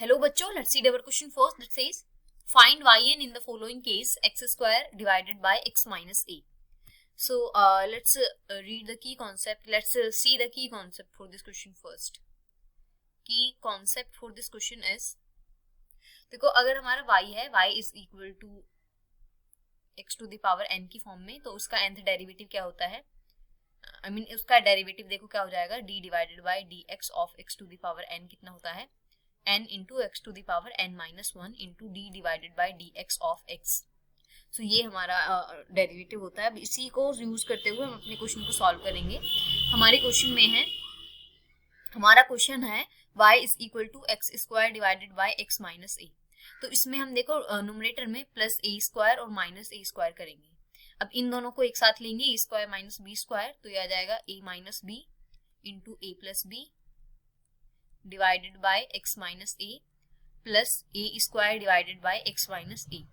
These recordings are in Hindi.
Hello बच्चों, let's see our question first. That says find yn in the following case: x square divided by x minus a. So let's read the key concept. Let's see the key concept for this question first. Key concept for this question is, देखो अगर हमारा y है, y is equal to x to the power n की फॉर्म में, तो उसका nth डेरिवेटिव क्या होता है? उसका डेरिवेटिव देखो क्या हो जाएगा, d divided by D X of x to the power n कितना होता है, n into X to the power n minus one into D divided by D X of X. So ये हमारा डेरिवेटिव होता है. अब इसी को यूज करते हुए हम अपने क्वेश्चन को सॉल्व करेंगे. हमारे क्वेश्चन में है, हमारा क्वेश्चन है y is equal to X square divided by X minus A. तो इसमें हम देखो न्यूमरेटर में प्लस ए स्क्वायर और माइनस ए स्क्वायर करेंगे. अब इन दोनों को एक साथ लेंगे, A square minus B square, तो ये आ जाएगा A minus B into A plus B divided by x minus A plus A square divided by x minus A.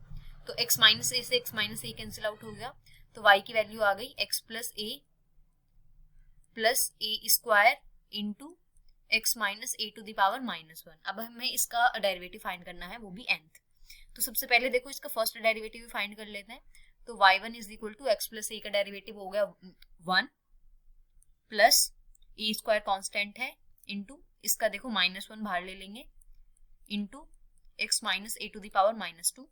तो एक्स माइनस ए से x minus a cancel out हो गया, तो y की वैल्यू आ गई x plus A square into x minus A to the power minus one. अब हमें इसका डेरिवेटिव फाइंड करना है, वो भी nth. तो सबसे पहले देखो इसका फर्स्ट डेरिवेटिव फाइंड कर लेते हैं. तो y1 is equal to X plus A का डेरिवेटिव हो गया 1 प्लस ए स्क्वायर कॉन्स्टेंट है इंटू इसका देखो माइनस वन बाहर ले लेंगे into x minus A to the power minus two,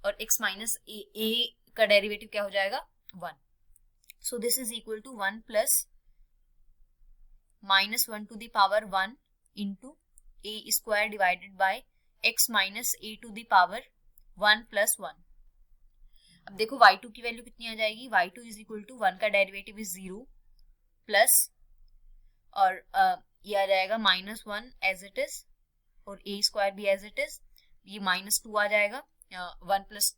और एक्स माइनस ए का डेरिवेटिव क्या हो जाएगा 1. So this is equal to 1 plus minus one to the power 1 into A square divided by x minus A to the power 1 plus 1. अब देखो y2 की वैल्यू कितनी आ जाएगी, y2 इज इक्वल टू 1 का डेरिवेटिव इज 0 प्लस और ये आ जाएगा minus one as it is और ए स्क्वायर भी एज इट इज. ये माइनस टू आ जाएगा, 1 प्लस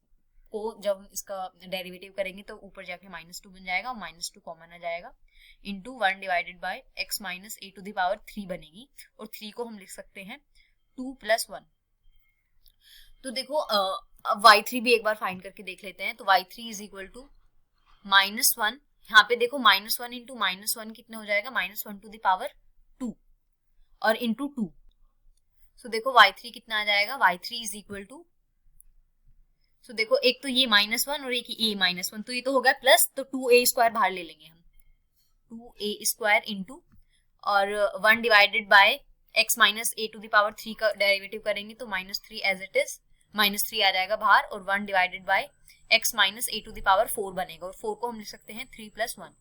को जब हम इसका डेरिवेटिव करेंगे तो ऊपर जाके माइनस टू बन जाएगा और माइनस टू कॉमन आ जाएगा into 1 divided by x minus A to the power 3 बनेगी, और 3 को हम लिख सकते हैं 2 प्लस 1. तो देखो y3 भी एक बार फाइंड करके देख लेते हैं. तो y3 is equal to minus one, यहाँ पे देखो minus one into minus one कितना हो जाएगा, minus one to the power 2 और इंटू 2. सो देखो y3 कितना आ जाएगा, y3 इज इक्वल टू, सो देखो एक तो ये माइनस वन और एक ए माइनस वन, तो ये तो हो गया प्लस, तो 2a स्क्वायर बाहर ले लेंगे हम, 2a स्क्वायर इंटू और 1 divided by x minus A to the power 3 का डेरिवेटिव करेंगे तो minus 3 as it is, minus 3 आ जाएगा बाहर, और 1 divided by x minus A to the power 4 बनेगा, और 4 को हम लिख सकते हैं 3 प्लस 1.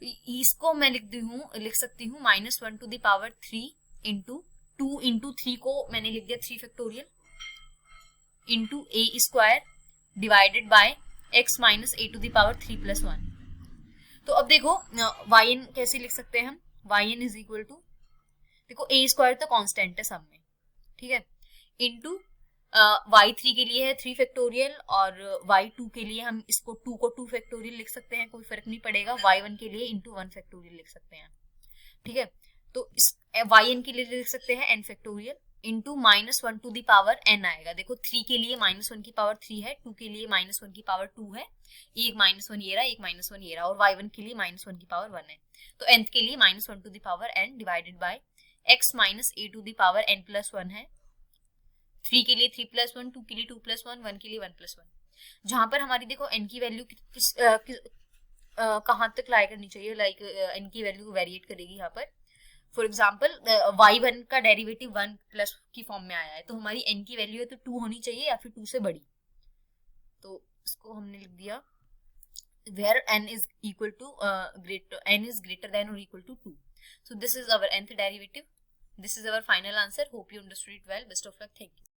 इसको मैं लिख सकती हूँ minus one to the power 3 into 2 into 3 को मैंने लिख दिया 3 factorial into A square divided by x minus A to the power 3 plus 1. तो अब देखो yn कैसे लिख सकते हैं हम, yn इज इक्वल टू, देखो ए स्क्वायर तो कांस्टेंट है सब में, ठीक है, इंटू y3 के लिए है 3 फैक्टोरियल और y2 के लिए हम इसको 2 को 2 फैक्टोरियल लिख सकते हैं, कोई फर्क नहीं पड़ेगा. y1 के लिए इंटू 1 फैक्टोरियल लिख सकते हैं, ठीक है. तो इस yn के लिए लिख सकते हैं n factorial into minus one to the power n आएगा. देखो 3 के लिए माइनस वन की पावर 3 है, 2 के लिए माइनस वन की पावर 2 है, एक माइनस वन ये रहा, एक माइनस वन ये रहा, और y1 के लिए माइनस वन की पावर 1 है. तो nth के लिए minus one to the power n divided by x minus A to the power n plus 1 है, 3 के लिए 3 प्लस 1, 2 के लिए 2 प्लस 1, 1 के लिए 1 प्लस 1. जहां पर हमारी देखो n की वैल्यू कहाँ तक लाई करनी चाहिए, लाइक n की वैल्यू वेरिएट करेगी यहाँ पर. फॉर एग्जाम्पल y1 का डेरिवेटिव 1 प्लस की फॉर्म में आया है, तो हमारी n की वैल्यू है तो 2 होनी चाहिए या फिर 2 से बड़ी. तो इसको हमने लिख दिया where n is equal to n is greater than or equal to 2. So this is our nth derivative. This is our final answer. Hope you understood it well. Best of luck. Thank you.